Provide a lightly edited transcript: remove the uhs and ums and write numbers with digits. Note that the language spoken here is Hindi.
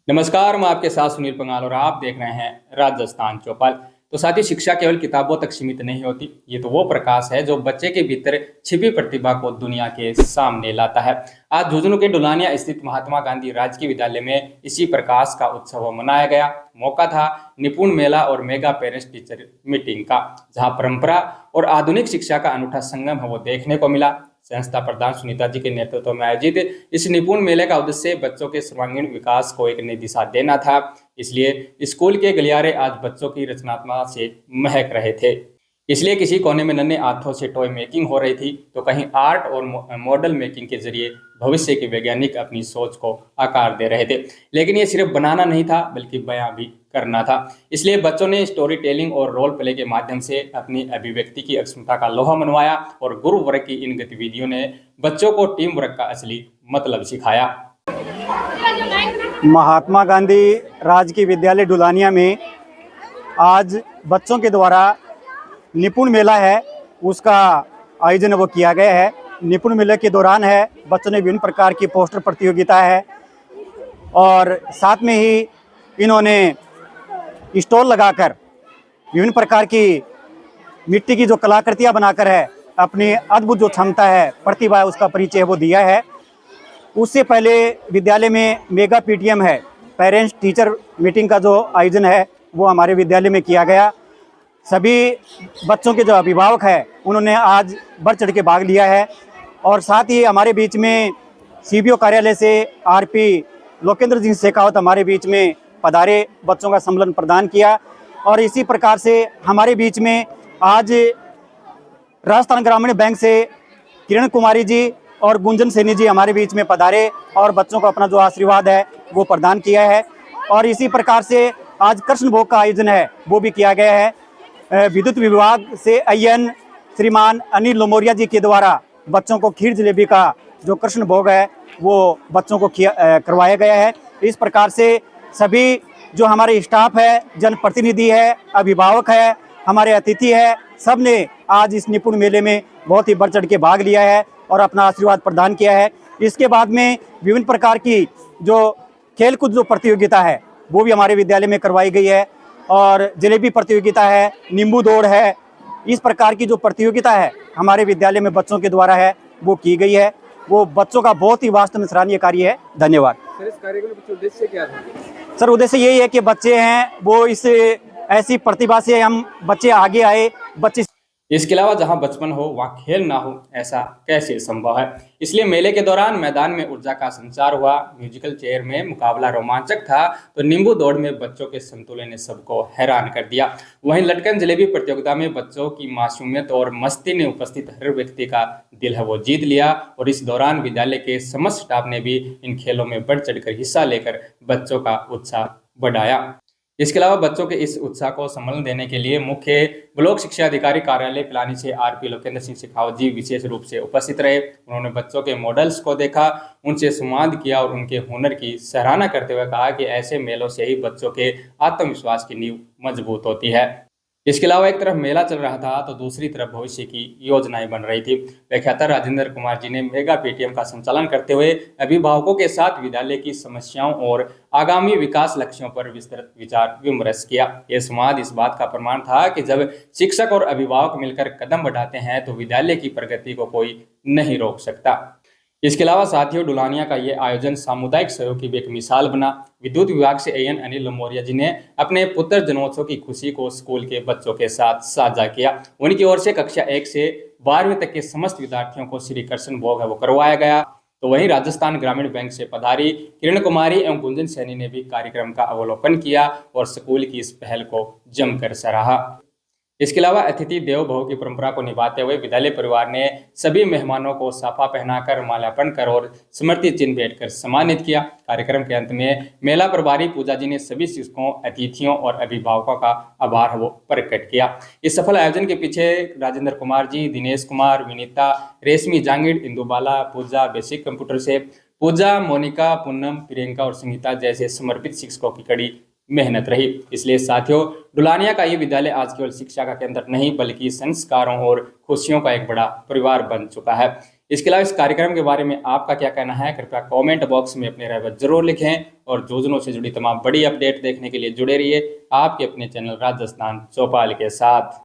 नमस्कार, मैं आपके साथ सुनील पंगाल और आप देख रहे हैं राजस्थान चौपाल। तो साथी, शिक्षा केवल किताबों तक सीमित नहीं होती। ये तो वो प्रकाश है जो बच्चे के भीतर छिपी प्रतिभा को दुनिया के सामने लाता है। आज झुंझुनू के डुलानिया स्थित महात्मा गांधी राजकीय विद्यालय में इसी प्रकाश का उत्सव मनाया गया। मौका था निपुण मेला और मेगा पेरेंट्स टीचर मीटिंग का, जहां परंपरा और आधुनिक शिक्षा का अनूठा संगम है वो देखने को मिला। संस्था प्रधान सुनीता जी के नेतृत्व में आयोजित इस निपुण मेले का उद्देश्य बच्चों के सर्वांगीण विकास को एक नई दिशा देना था। इसलिए स्कूल के गलियारे आज बच्चों की रचनात्मकता से महक रहे थे। इसलिए किसी कोने में नन्हे हाथों से टॉय मेकिंग हो रही थी, तो कहीं आर्ट और मॉडल मेकिंग के जरिए भविष्य के वैज्ञानिक अपनी सोच को आकार दे रहे थे। लेकिन ये सिर्फ बनाना नहीं था, बल्कि बयां भी करना था। इसलिए बच्चों ने स्टोरी टेलिंग और रोल प्ले के माध्यम से अपनी अभिव्यक्ति की अक्षमता का लोहा मनवाया और गुरु वर्ग की इन गतिविधियों ने बच्चों को टीम वर्क का असली मतलब सिखाया। महात्मा गांधी राजकीय विद्यालय डुलानिया में आज बच्चों के द्वारा निपुण मेला है, उसका आयोजन वो किया गया है। निपुण मेले के दौरान है बच्चों ने विभिन्न प्रकार की पोस्टर प्रतियोगिता है और साथ में ही इन्होंने स्टॉल लगाकर विभिन्न प्रकार की मिट्टी की जो कलाकृतियां बनाकर है अपनी अद्भुत जो क्षमता है, प्रतिभा है, उसका परिचय वो दिया है। उससे पहले विद्यालय में मेगा पीटीएम है, पेरेंट्स टीचर मीटिंग का जो आयोजन है वो हमारे विद्यालय में किया गया। सभी बच्चों के जो अभिभावक हैं उन्होंने आज बढ़ चढ़ के भाग लिया है और साथ ही हमारे बीच में सीबीओ कार्यालय से आरपी लोकेंद्र सिंह शेखावत हमारे बीच में पधारे, बच्चों का सम्मेलन प्रदान किया। और इसी प्रकार से हमारे बीच में आज राजस्थान ग्रामीण बैंक से किरण कुमारी जी और गुंजन सैनी जी हमारे बीच में पधारे और बच्चों को अपना जो आशीर्वाद है वो प्रदान किया है। और इसी प्रकार से आज कृष्ण भोग का आयोजन है वो भी किया गया है। विद्युत विभाग से आईएन श्रीमान अनिल लोमोरिया जी के द्वारा बच्चों को खीर जलेबी का जो कृष्ण भोग है वो बच्चों को करवाया गया है। इस प्रकार से सभी जो हमारे स्टाफ है, जनप्रतिनिधि है, अभिभावक है, हमारे अतिथि है, सब ने आज इस निपुण मेले में बहुत ही बढ़ चढ़ के भाग लिया है और अपना आशीर्वाद प्रदान किया है। इसके बाद में विभिन्न प्रकार की जो खेलकूद जो प्रतियोगिता है वो भी हमारे विद्यालय में करवाई गई है और जलेबी प्रतियोगिता है, नींबू दौड़ है। इस प्रकार की जो प्रतियोगिता है हमारे विद्यालय में बच्चों के द्वारा है वो की गई है। वो बच्चों का बहुत ही वास्तव में सराहनीय कार्य है। धन्यवाद सर। इस कार्यक्रम का उद्देश्य क्या था? सर, उद्देश्य यही है कि बच्चे हैं वो इस ऐसी प्रतिभा से हम बच्चे आगे आए। बच्चे इसके अलावा जहां बचपन हो वहां खेल ना हो, ऐसा कैसे संभव है? इसलिए मेले के दौरान मैदान में ऊर्जा का संचार हुआ। म्यूजिकल चेयर में मुकाबला रोमांचक था, तो नींबू दौड़ में बच्चों के संतुलन ने सबको हैरान कर दिया। वहीं लटकन जलेबी प्रतियोगिता में बच्चों की मासूमियत और मस्ती ने उपस्थित हर व्यक्ति का दिल है वो जीत लिया। और इस दौरान विद्यालय के समस्त स्टाफ ने भी इन खेलों में बढ़ चढ़कर हिस्सा लेकर बच्चों का उत्साह बढ़ाया। इसके अलावा बच्चों के इस उत्साह को संबल देने के लिए मुख्य ब्लॉक शिक्षा अधिकारी कार्यालय पिलानी से आरपी लोकेंद्र सिंह शेखावत जी विशेष रूप से उपस्थित रहे। उन्होंने बच्चों के मॉडल्स को देखा, उनसे संवाद किया और उनके हुनर की सराहना करते हुए कहा कि ऐसे मेलों से ही बच्चों के आत्मविश्वास की नींव मजबूत होती है। इसके अलावा एक तरफ मेला चल रहा था तो दूसरी तरफ भविष्य की योजनाएं बन रही थी। व्याख्याता राजेंद्र कुमार जी ने मेगा पीटीएम का संचालन करते हुए अभिभावकों के साथ विद्यालय की समस्याओं और आगामी विकास लक्ष्यों पर विस्तृत विचार विमर्श किया। यह संवाद इस बात का प्रमाण था कि जब शिक्षक और अभिभावक मिलकर कदम बढ़ाते हैं तो विद्यालय की प्रगति को कोई नहीं रोक सकता। इसके अलावा साथियों, डुलानिया का ये आयोजन सामुदायिक सहयोग की भी एक मिसाल बना। विद्युत विभाग से एएन अनिल लोमोरिया जी ने अपने पुत्र जन्मोत्सव की खुशी को स्कूल के बच्चों के साथ साझा किया। उनकी ओर से कक्षा 1 से 12वीं तक के समस्त विद्यार्थियों को श्री कृष्ण भोग है वो करवाया गया। तो वहीं राजस्थान ग्रामीण बैंक से पधारी किरण कुमारी एवं गुंजन सैनी ने भी कार्यक्रम का अवलोकन किया और स्कूल की इस पहल को जमकर सराहा। इसके अलावा अतिथि देवो भव की परंपरा को निभाते हुए विद्यालय परिवार ने सभी मेहमानों को साफा पहनाकर, माल्यार्पण कर और स्मृति चिन्ह भेंटकर सम्मानित किया। कार्यक्रम के अंत में मेला प्रभारी पूजा जी ने सभी शिक्षकों, अतिथियों और अभिभावकों का आभार वो प्रकट किया। इस सफल आयोजन के पीछे राजेंद्र कुमार जी, दिनेश कुमार, विनीता, रेशमी जांगिड़, इंदुबाला, पूजा बेसिक कंप्यूटर से, पूजा, मोनिका, पूनम, प्रियंका और संगीता जैसे समर्पित शिक्षकों की कड़ी मेहनत रही। इसलिए साथियों, डुलानिया का ये विद्यालय आज केवल शिक्षा का केंद्र नहीं बल्कि संस्कारों और खुशियों का एक बड़ा परिवार बन चुका है। इसके अलावा इस कार्यक्रम के बारे में आपका क्या कहना है, कृपया कमेंट बॉक्स में अपने राय जरूर लिखें और योजनाओं से जुड़ी तमाम बड़ी अपडेट देखने के लिए जुड़े रहिए आपके अपने चैनल राजस्थान चौपाल के साथ।